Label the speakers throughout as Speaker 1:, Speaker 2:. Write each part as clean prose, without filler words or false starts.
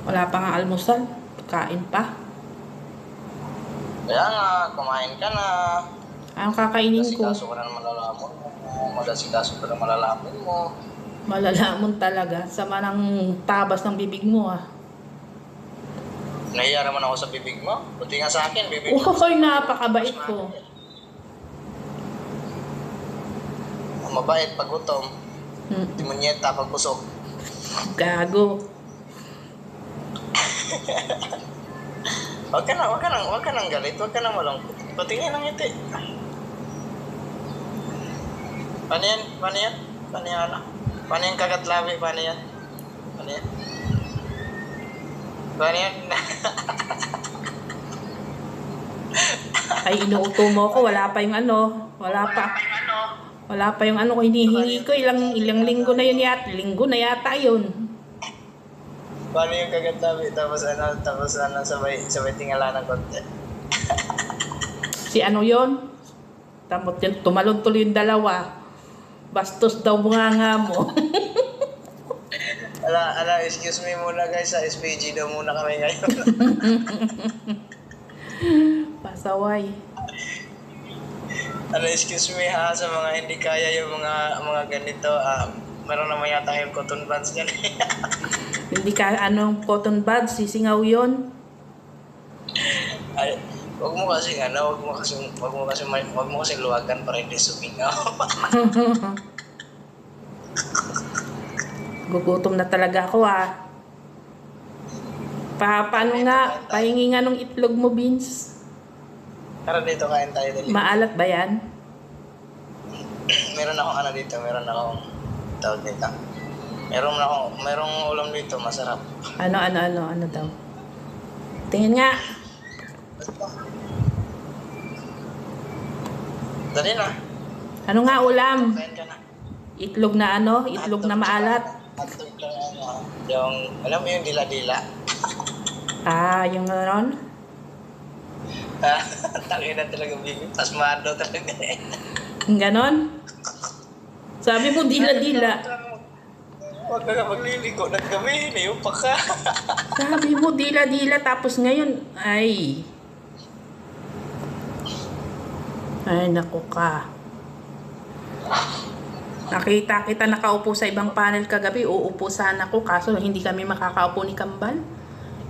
Speaker 1: Wala pa nga almusal. Kain pa.
Speaker 2: Kaya nga, kumain ka na.
Speaker 1: Anong kakainin ko?
Speaker 2: Mag-asikaso ka na ng malalaman mo. Mag-asikaso ka na malalaman mo.
Speaker 1: Malalamon talaga. Sama ng tabas ng bibig mo ah.
Speaker 2: Nahiya naman ako sa bibig mo. Buti nga sa akin, bibig mo.
Speaker 1: Uy, napakabait ko.
Speaker 2: Mabait pag gutom. Timunyeta pag busog.
Speaker 1: Gago.
Speaker 2: Wag ka nang galit, wag ka nang malungkot. Patingin ng ngiti. Paano yan? Paano yan? Paano yan? Paano yung kagatlabi? Paano yan? Paano yan? Paano yan?
Speaker 1: Ay, inuuto mo ko. Wala pa yung ano. Wala pa yung ano ko hinihingi ko. Ilang linggo na yun yata. Linggo na yata yun.
Speaker 2: Paano yung kagatlabi? Tapos sabay tingala ng konti.
Speaker 1: Si ano yun? Tamot yun. Tumalon tuloy yung dalawa. Bastos daw nga mo.
Speaker 2: Excuse me muna guys, sa SPG daw muna kami ngayon.
Speaker 1: Pasaway.
Speaker 2: Excuse me ha, sa mga hindi kaya yung mga ganito, meron naman yata yung cotton buds yan.
Speaker 1: Hindi ka anong cotton buds, sisingaw yun.
Speaker 2: Ay, wag mo kasi luwagan para hindi sumingaw.
Speaker 1: Gugutom na talaga ako ah. Paano nga? Pahingi nga nung itlog mo, Vince.
Speaker 2: Tara dito, kain tayo dali.
Speaker 1: Maalat ba yan?
Speaker 2: Meron akong tawag dito. Merong ulam dito, masarap.
Speaker 1: Ano daw? Tingin nga.
Speaker 2: Dali na.
Speaker 1: Ano nga ulam?
Speaker 2: Kain ka na.
Speaker 1: Itlog na ano? Itlog na maalat?
Speaker 2: Hotdog lang yung, alam mo yung dila-dila?
Speaker 1: Ah, yung ganon?
Speaker 2: Tangina talaga, baby. Pasmado talaga eh.
Speaker 1: Yung ganon? Sabi mo dila-dila.
Speaker 2: Huwag ka nga magliligo ng gabi, nayupa ka.
Speaker 1: Sabi mo dila-dila tapos ngayon, ay naku ka. Nakita kita nakaupo sa ibang panel kagabi, uupo sana ako kaso hindi kami makakaupo ni Kambal.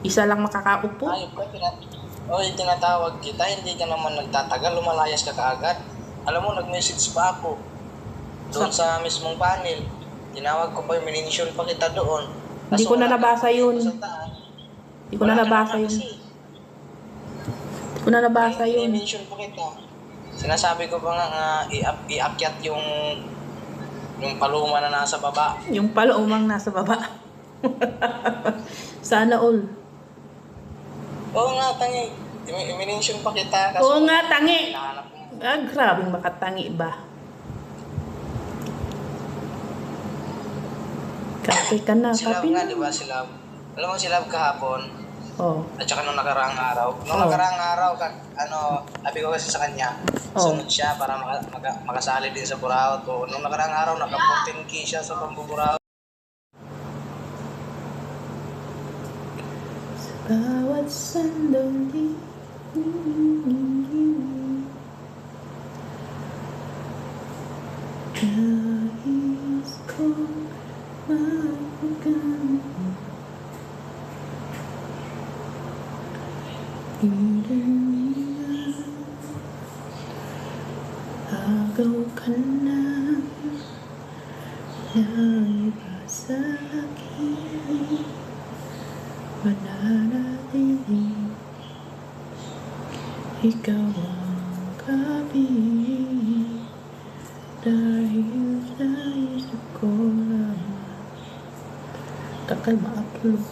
Speaker 1: Isa lang makakaupo.
Speaker 2: Ay, tinatawag kita, hindi ka naman nagtatagal, lumalayas ka kaagad. Alam mo, nag-message pa ako doon sa mismong panel. Tinawag ko pa, minention pa kita doon.
Speaker 1: Hindi ko na nabasa yun. Hindi ko na nabasa yun. Hindi ko na nabasa yun.
Speaker 2: Minention pa kita. Sinasabi ko pa nga iakyat yung paluma na nasa baba.
Speaker 1: Yung palumang nasa baba. Sana all.
Speaker 2: Oo nga, tangi. Minention pa kita.
Speaker 1: Oo nga, tangi. Grabing makatangi ba? Kape ka na,
Speaker 2: Si Love
Speaker 1: kape
Speaker 2: nga,
Speaker 1: na.
Speaker 2: di ba? Si Love. Alam mo si Love kahapon,
Speaker 1: Oh.
Speaker 2: at saka nung nakaraang araw. Sabi ko kasi sa kanya, sunod siya para makasali din sa Buraot. O, nung nakaraang araw, naka-14K siya sa pambuburaot.
Speaker 1: Sa bawat sandali, nais ko mapagano. Agaw ka na iba sa akin, mananatili, ikaw ang kapiling, dahil naisip ko lamang takal ma-upload.